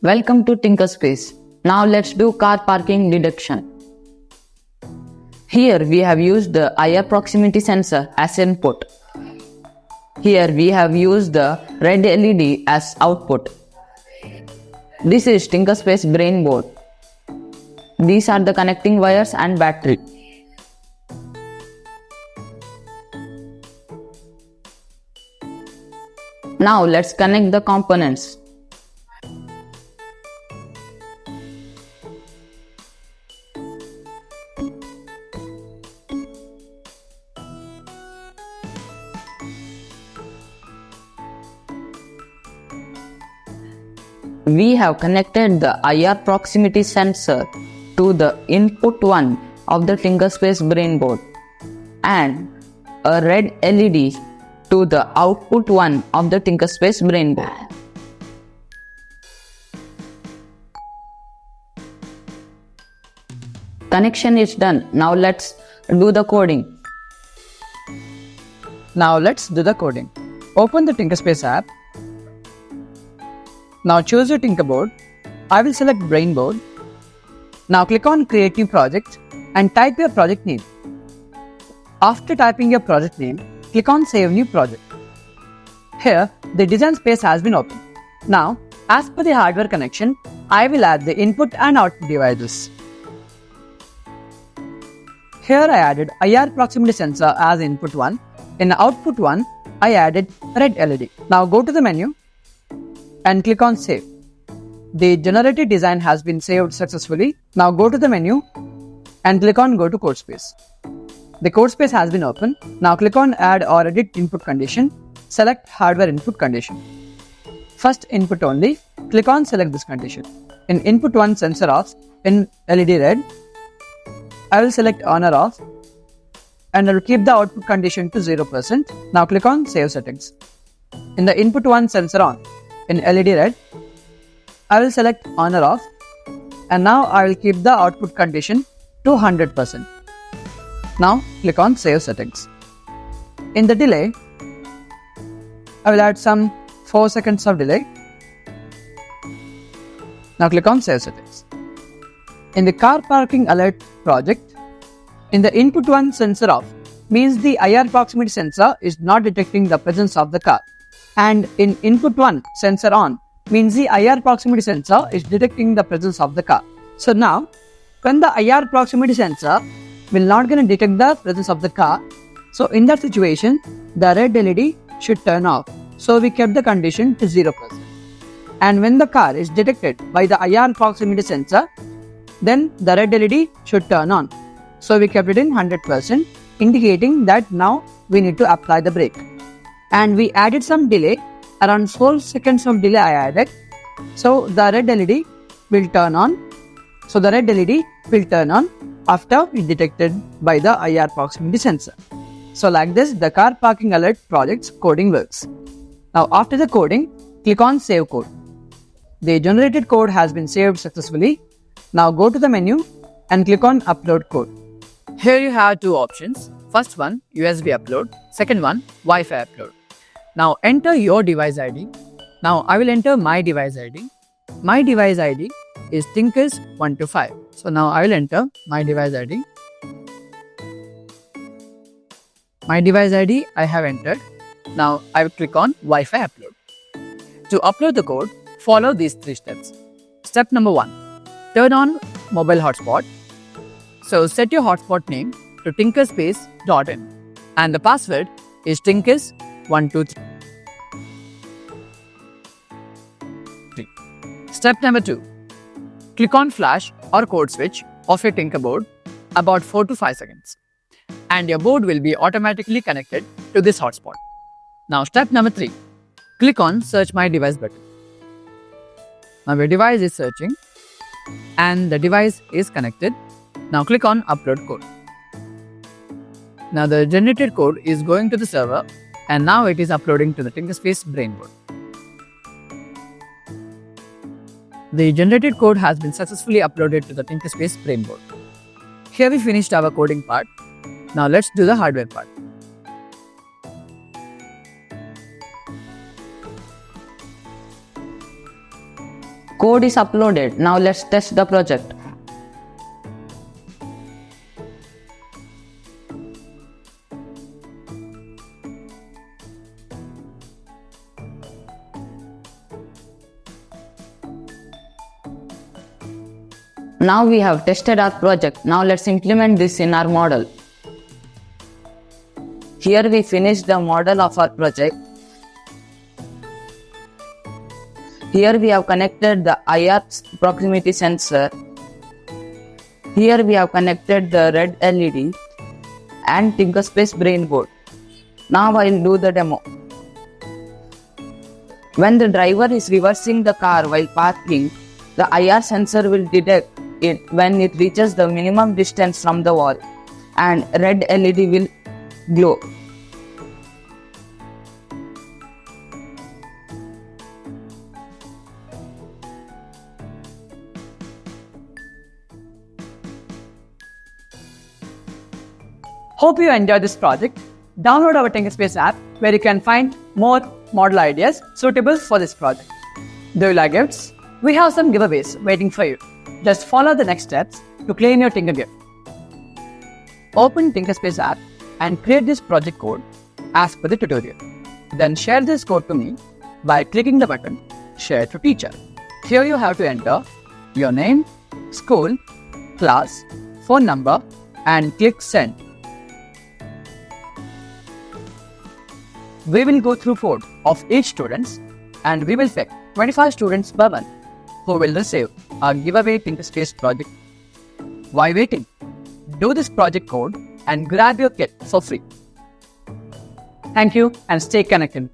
Welcome to TinkerSpace. Now let's do car parking detection. Here we have used the IR proximity sensor as input. Here we have used the red LED as output. This is TinkerSpace Brain Board. These are the connecting wires and battery. Now let's connect the components. We have connected the IR proximity sensor to the input 1 of the TinkerSpace Brain Board and a red LED to the output 1 of the TinkerSpace Brain Board. Connection is done. Now let's do the coding. Now let's do the coding. Open the TinkerSpace app. Now choose your Tinker board. I will select Brain Board. Now click on Create New Project and type your project name. After typing your project name, click on Save New Project. Here, the design space has been opened. Now, as per the hardware connection, I will add the input and output devices. Here I added IR proximity sensor as input 1. In output 1, I added red LED. Now go to the menu and click on Save. The generated design has been saved successfully. Now go to the menu and click on Go to CodeSpace. The CodeSpace has been opened. Now click on Add or Edit Input Condition. Select Hardware Input Condition. First input only, click on Select this condition. In input 1 sensor off, in LED red, I will select on or off and I will keep the output condition to 0%. Now click on Save Settings. In the input 1 sensor on, in LED red, I will select on or off and now I will keep the output condition to 100%. Now click on Save Settings. In the delay, I will add some 4 seconds of delay. Now click on Save Settings. In the car parking alert project, in the input 1 sensor off means the IR proximity sensor is not detecting the presence of the car. And in input 1 sensor on means the IR proximity sensor is detecting the presence of the car. So now, when the IR proximity sensor will not going to detect the presence of the car, so in that situation, the red LED should turn off. So we kept the condition to 0%. And when the car is detected by the IR proximity sensor, then the red LED should turn on. So we kept it in 100%, indicating that now we need to apply the brake. And we added some delay, around 4 seconds of delay I added. So the red LED will turn on. So the red LED will turn on after it detected by the IR proximity sensor. So like this, the car parking alert project's coding works. Now after the coding, click on Save Code. The generated code has been saved successfully. Now go to the menu and click on Upload Code. Here you have two options. First one, USB upload. Second one, Wi-Fi upload. Now enter your device ID. Now I will enter my device ID. My device ID is TinkerSpace125. So now I will enter my device ID. My device ID I have entered. Now I will click on Wi-Fi upload. To upload the code, follow these 3 steps. Step number 1. Turn on mobile hotspot. So set your hotspot name to tinkerspace.in and the password is tinkers123. Step number 2. Click on flash or code switch of your Tinker board about 4 to 5 seconds and your board will be automatically connected to this hotspot. Now step number 3. Click on Search My Device button. Now your device is searching and the device is connected. Now click on Upload Code. Now the generated code is going to the server and now it is uploading to the TinkerSpace Brain Board. The generated code has been successfully uploaded to the TinkerSpace Brain Board. Here we finished our coding part. Now let's do the hardware part. Code is uploaded. Now let's test the project. Now we have tested our project. Now let's implement this in our model. Here we finish the model of our project. Here we have connected the IR proximity sensor. Here we have connected the red LED and TinkerSpace Brain Board. Now I will do the demo. When the driver is reversing the car while parking, the IR sensor will detect it when it reaches the minimum distance from the wall, and red LED will glow. Hope you enjoyed this project. Download our TinkerSpace app where you can find more model ideas suitable for this project. Do you like gifts? We have some giveaways waiting for you. Just follow the next steps to claim your Tinker gift. Open TinkerSpace app and create this project code as per the tutorial. Then share this code to me by clicking the button Share to Teacher. Here you have to enter your name, school, class, phone number and click Send. We will go through code of each student and we will pick 25 students per month who will receive our giveaway TinkerSpace project. Why waiting? Do this project code and grab your kit for free. Thank you and stay connected.